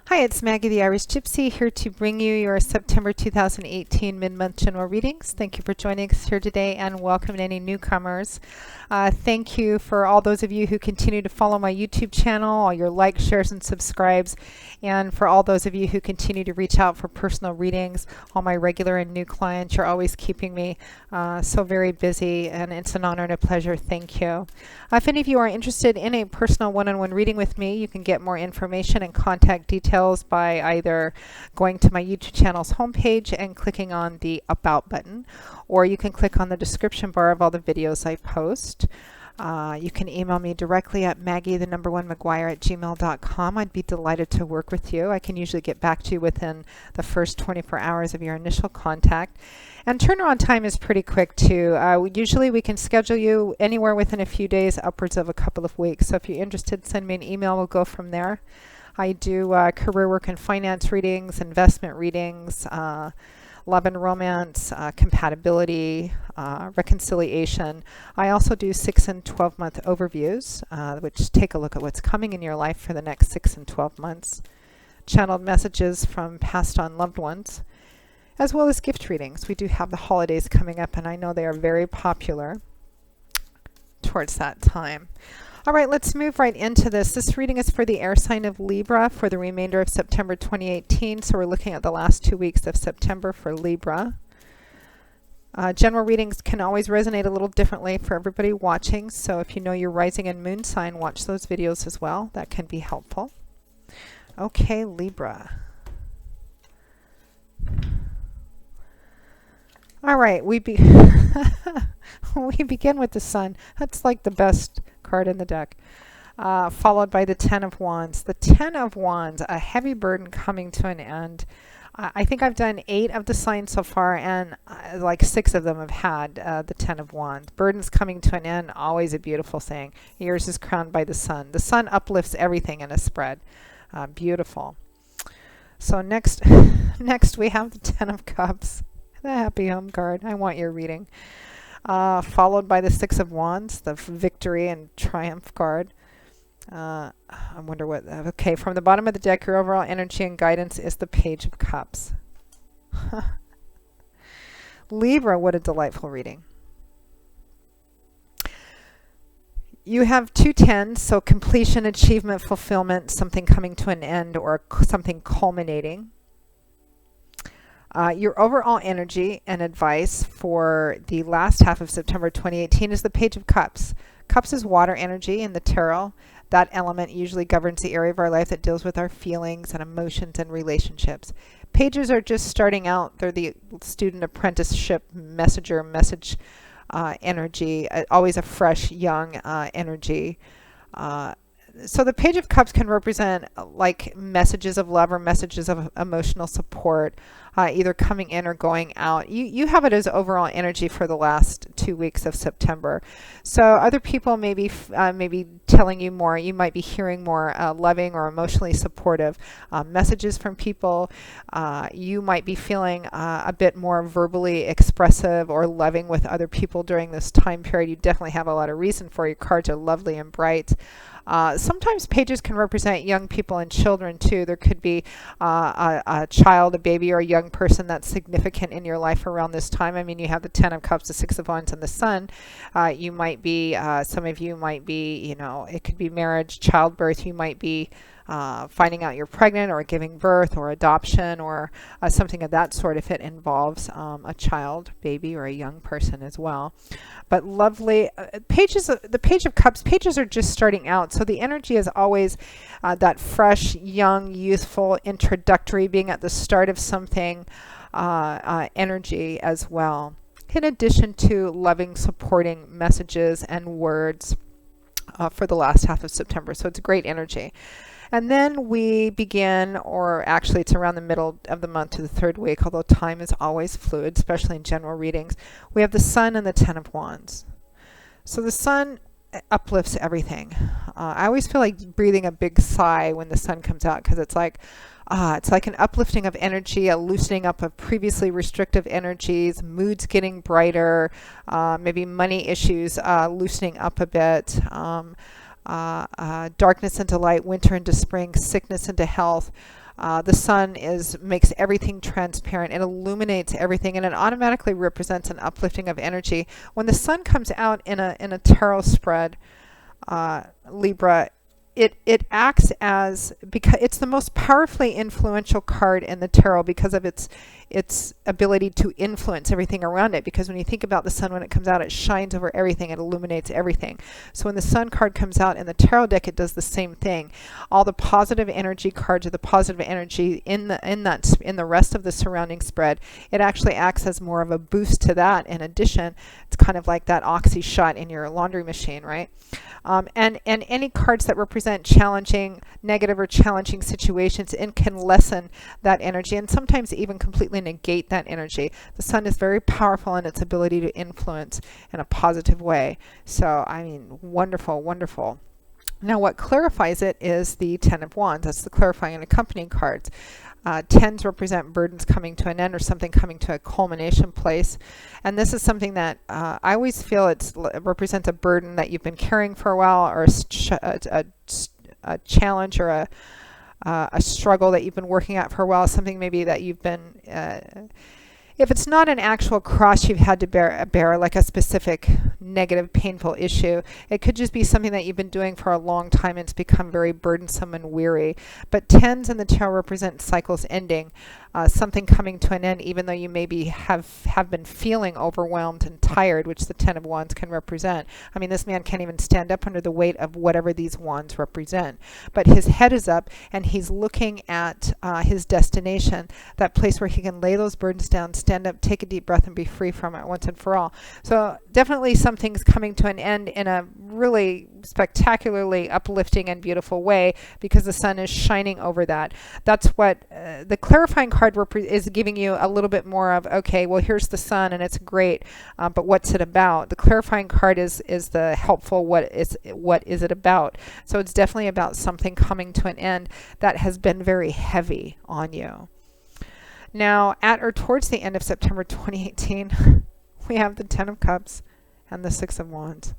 Hi, it's Maggie the Irish Gypsy here to bring you your September 2018 mid-month general readings. Thank you for joining us here today and welcome any newcomers. Thank you for all those of you who continue to follow my YouTube channel, all your likes, shares, and subscribes, and for all those of you who continue to reach out for personal readings, all my regular and new clients. You're always keeping me so very busy, and it's an honor and a pleasure. Thank you. If any of you are interested in a personal one-on-one reading with me, you can get more information and contact details by either going to my YouTube channel's homepage and clicking on the About button, or you can click on the description bar of all the videos I post. You can email me directly at maggie1mcguire@gmail.com. I'd be delighted to work with you. I can usually get back to you within the first 24 hours of your initial contact. And turnaround time is pretty quick too. Usually we can schedule you anywhere within a few days, upwards of a couple of weeks. So if you're interested, send me an email. We'll go from there. I do career work and finance readings, investment readings, love and romance, compatibility, reconciliation. I also do 6 and 12 month overviews, which take a look at what's coming in your life for the next 6 and 12 months. Channeled messages from passed on loved ones, as well as gift readings. We do have the holidays coming up, and I know they are very popular towards that time. All right, let's move right into this. This reading is for the air sign of Libra for the remainder of September 2018. So we're looking at the last 2 weeks of September for Libra. General readings can always resonate a little differently for everybody watching. So if you know your rising and moon sign, watch those videos as well. That can be helpful. Okay, Libra. All right, we begin with the Sun. That's like the best card in the deck, followed by the Ten of Wands. The Ten of Wands, a heavy burden coming to an end. I think I've done 8 of the signs so far, and like 6 of them have had the Ten of Wands. Burdens coming to an end, always a beautiful thing. Yours is crowned by the Sun. The Sun uplifts everything in a spread. Beautiful. So next we have the Ten of Cups. The Happy Home card. I want your reading. Followed by the Six of Wands, the Victory and Triumph card. I wonder what... Okay, from the bottom of the deck, your overall energy and guidance is the Page of Cups. Libra, what a delightful reading. You have 2 tens, so completion, achievement, fulfillment, something coming to an end or something culminating. Your overall energy and advice for the last half of September 2018 is the Page of Cups. Cups is water energy in the tarot. That element usually governs the area of our life that deals with our feelings and emotions and relationships. Pages are just starting out. They're the student apprenticeship messenger message energy, always a fresh, young energy. So the Page of Cups can represent like messages of love or messages of emotional support, either coming in or going out. You have it as overall energy for the last 2 weeks of September. So other people may be telling you more. You might be hearing more loving or emotionally supportive messages from people. You might be feeling a bit more verbally expressive or loving with other people during this time period. You definitely have a lot of reason for it. Your cards are lovely and bright. Sometimes pages can represent young people and children too. There could be a child, a baby, or a young person that's significant in your life around this time. I mean, you have the Ten of Cups, the Six of Wands, and the Sun. You might be, some of you might be, you know, it could be marriage, childbirth. You might be finding out you're pregnant or giving birth or adoption or something of that sort if it involves a child, baby, or a young person as well. But lovely pages, the Page of Cups, pages are just starting out. So the energy is always that fresh, young, youthful, introductory, being at the start of something energy as well. In addition to loving, supporting messages and words for the last half of September. So it's great energy. And then we begin, or actually it's around the middle of the month to the 3rd week, although time is always fluid, especially in general readings. We have the Sun and the Ten of Wands. So the Sun uplifts everything. I always feel like breathing a big sigh when the Sun comes out, because it's like an uplifting of energy, a loosening up of previously restrictive energies, moods getting brighter, maybe money issues loosening up a bit. Darkness into light, winter into spring, sickness into health. The sun makes everything transparent. It illuminates everything, and it automatically represents an uplifting of energy. When the sun comes out in a tarot spread, Libra, it acts as, because it's the most powerfully influential card in the tarot because of its ability to influence everything around it. Because when you think about the sun, when it comes out, it shines over everything, it illuminates everything. So when the sun card comes out in the tarot deck, it does the same thing. All the positive energy cards, or the positive energy in the rest of the surrounding spread, it actually acts as more of a boost to that. In addition, it's kind of like that oxy shot in your laundry machine, right? And any cards that represent challenging, negative or challenging situations, and can lessen that energy, and sometimes even completely negate that energy. The sun is very powerful in its ability to influence in a positive way. So, I mean, wonderful, wonderful. Now, what clarifies it is the Ten of Wands. That's the clarifying and accompanying cards. Tens represent burdens coming to an end, or something coming to a culmination place. And this is something that I always feel it represents a burden that you've been carrying for a while, or a challenge, or a struggle that you've been working at for a while, something maybe that you've been, if it's not an actual cross you've had to bear, like a specific negative, painful issue, it could just be something that you've been doing for a long time and it's become very burdensome and weary. But tens in the tarot represent cycles ending, something coming to an end, even though you maybe have been feeling overwhelmed and tired, which the Ten of Wands can represent. I mean, this man can't even stand up under the weight of whatever these wands represent. But his head is up, and he's looking at his destination, that place where he can lay those burdens down, stand up, take a deep breath, and be free from it once and for all. So definitely something's coming to an end in a really spectacularly uplifting and beautiful way, because the sun is shining over that. That's what the clarifying card is giving you, a little bit more of, okay, well, here's the sun and it's great, but what's it about? The clarifying card is the helpful, what is it about? So it's definitely about something coming to an end that has been very heavy on you. Now, at or towards the end of September 2018, we have the Ten of Cups and the Six of Wands.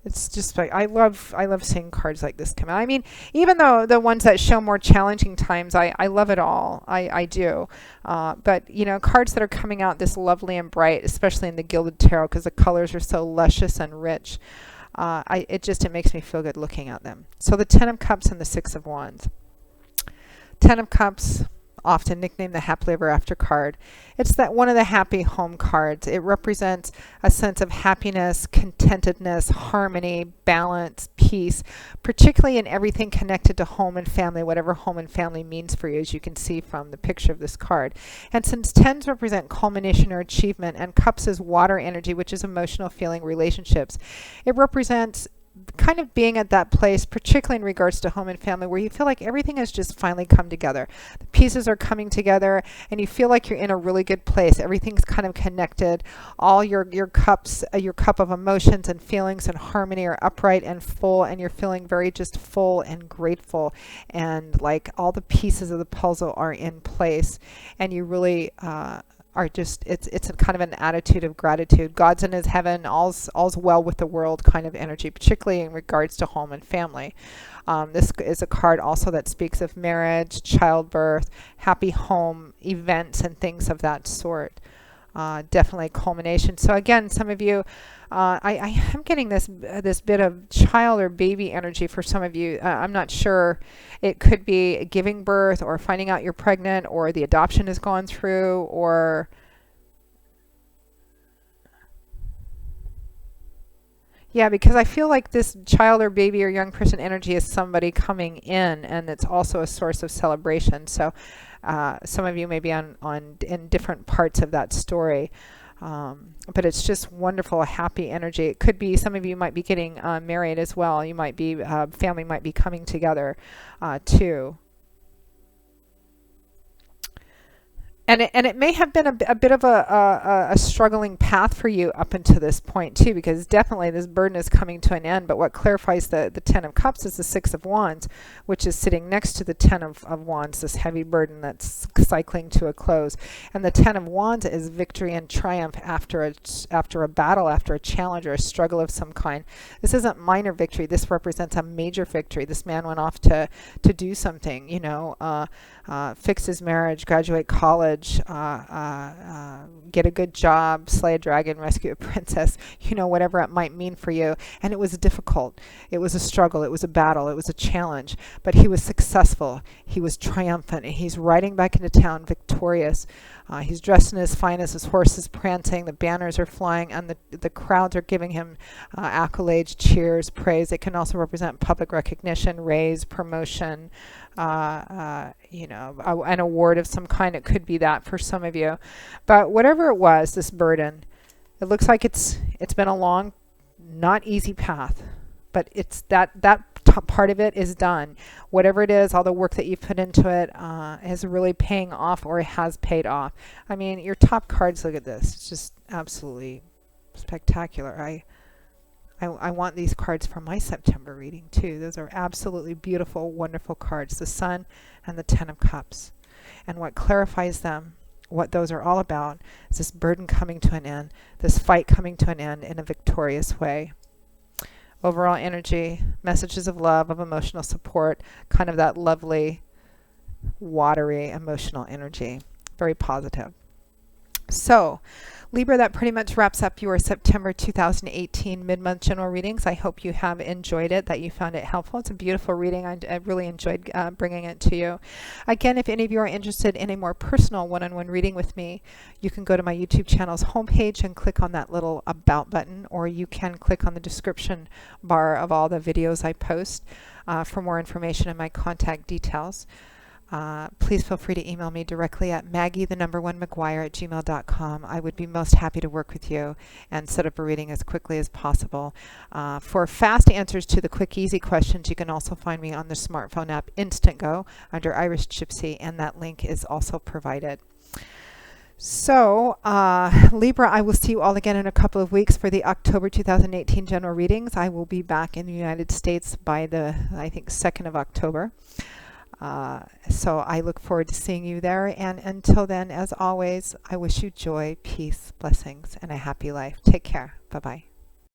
It's just like, I love seeing cards like this come out. I mean, even though the ones that show more challenging times, I love it all. I do. But, you know, cards that are coming out this lovely and bright, especially in the Gilded Tarot, because the colors are so luscious and rich, it makes me feel good looking at them. So the Ten of Cups and the Six of Wands. Ten of Cups, often nicknamed the happily ever after card. It's that one of the happy home cards. It represents a sense of happiness, contentedness, harmony, balance, peace, particularly in everything connected to home and family, whatever home and family means for you, as you can see from the picture of this card. And since tens represent culmination or achievement, and cups is water energy, which is emotional, feeling, relationships, it represents kind of being at that place, particularly in regards to home and family, where you feel like everything has just finally come together. The pieces are coming together, and you feel like you're in a really good place. Everything's kind of connected. All your cups, your cup of emotions and feelings and harmony are upright and full, and you're feeling very just full and grateful, and like all the pieces of the puzzle are in place, and you really are just, it's a kind of an attitude of gratitude. God's in his heaven, all's well with the world kind of energy, particularly in regards to home and family. This is a card also that speaks of marriage, childbirth, happy home events, and things of that sort. Definitely culmination. So again, some of you, I am getting this bit of child or baby energy for some of you. I'm not sure. It could be giving birth, or finding out you're pregnant, or the adoption has gone through, or yeah, because I feel like this child or baby or young person energy is somebody coming in, and it's also a source of celebration. So some of you may be in different parts of that story. But it's just wonderful, happy energy. It could be some of you might be getting married as well. You might be, family might be coming together too. And it may have been a bit of a struggling path for you up until this point too, because definitely this burden is coming to an end. But what clarifies the Ten of Cups is the Six of Wands, which is sitting next to the Ten of Wands, this heavy burden that's cycling to a close. And the Ten of Wands is victory and triumph after a battle, after a challenge or a struggle of some kind. This isn't minor victory. This represents a major victory. This man went off to do something, you know, fix his marriage, graduate college, get a good job, slay a dragon, rescue a princess, you know, whatever it might mean for you. And it was difficult. It was a struggle. It was a battle. It was a challenge. But he was successful. He was triumphant. And he's riding back into town victorious. He's dressed in his finest. His horse is prancing. The banners are flying. And the crowds are giving him accolades, cheers, praise. It can also represent public recognition, raise, promotion, you know, an award of some kind. It could be that for some of you. But whatever it was, this burden, it looks like it's been a long, not easy path. But it's that part of it is done. Whatever it is, all the work that you've put into it is really paying off, or it has paid off. I mean, your top cards, look at this. It's just absolutely spectacular. I want these cards for my September reading too. Those are absolutely beautiful, wonderful cards. The Sun and the Ten of Cups. And what clarifies them, what those are all about, is this burden coming to an end, this fight coming to an end in a victorious way. Overall energy, messages of love, of emotional support, kind of that lovely, watery, emotional energy. Very positive. So, Libra, that pretty much wraps up your September 2018 mid-month general readings. I hope you have enjoyed it, that you found it helpful. It's a beautiful reading. I really enjoyed bringing it to you. Again, if any of you are interested in a more personal one-on-one reading with me, you can go to my YouTube channel's homepage and click on that little About button, or you can click on the description bar of all the videos I post for more information and my contact details. Please feel free to email me directly at maggie1mcguire@gmail.com. I would be most happy to work with you and set up a reading as quickly as possible. For fast answers to the quick, easy questions, you can also find me on the smartphone app Instantgo under Irish Gypsy, and that link is also provided. So, Libra, I will see you all again in a couple of weeks for the October 2018 general readings. I will be back in the United States by the, I think, 2nd of October. So I look forward to seeing you there. And until then, as always, I wish you joy, peace, blessings, and a happy life. Take care. Bye-bye.